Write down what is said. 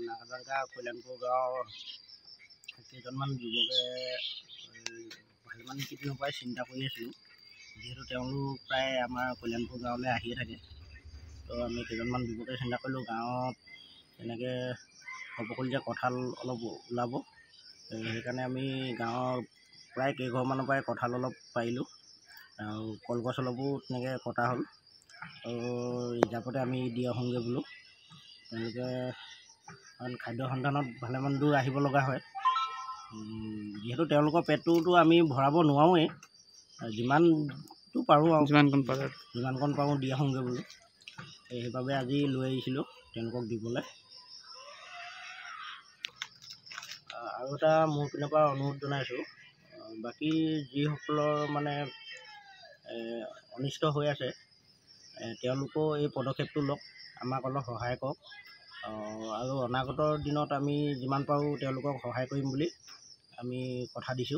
নাগাজাংকা কল্যাণপুৰ গাঁৱৰ কেইজনমান যুৱকে ভালেমান কেইদিনৰ পৰাই চিন্তা কৰি আছিলোঁ, যিহেতু তেওঁলোক প্ৰায় আমাৰ কল্যাণপুৰ গাঁৱলৈ আহিয়ে থাকে। তো আমি কেইজনমান যুৱকে চিন্তা কৰিলোঁ গাঁৱত এনেকৈ খবৰ যে কঁঠাল অলপ ওলাব, সেইকাৰণে আমি গাঁৱৰ প্ৰায় কেইঘৰমানৰ পৰাই কঁঠাল অলপ পাৰিলোঁ আৰু কলগছ অলপো তেনেকৈ কটা হ'ল। আৰু ৰিজাৰ্ভতে আমি দি আহোঁগৈ বোলো। তেওঁলোকে খাদ্য সন্ধানত ভালেমান দূৰ আহিব লগা হয়, যিহেতু তেওঁলোকৰ পেটটোতো আমি ভৰাব নোৱাৰোঁৱেই, যিমানটো পাৰোঁ আৰু যিমানকণ পাৰোঁ দি আহোঁগৈ বোলো। সেইবাবে আজি লৈ আহিছিলোঁ তেওঁলোকক দিবলৈ। আৰু এটা মোৰ পিনৰ পৰা অনুৰোধ জনাইছোঁ, বাকী যিসকলৰ মানে অনিষ্ট হৈ আছে তেওঁলোকেও এই পদক্ষেপটো লওক, আমাক অলপ সহায় কৰক। আৰু অনাগত দিনত আমি যিমান পাৰোঁ তেওঁলোকক সহায় কৰিম বুলি আমি কথা দিছোঁ।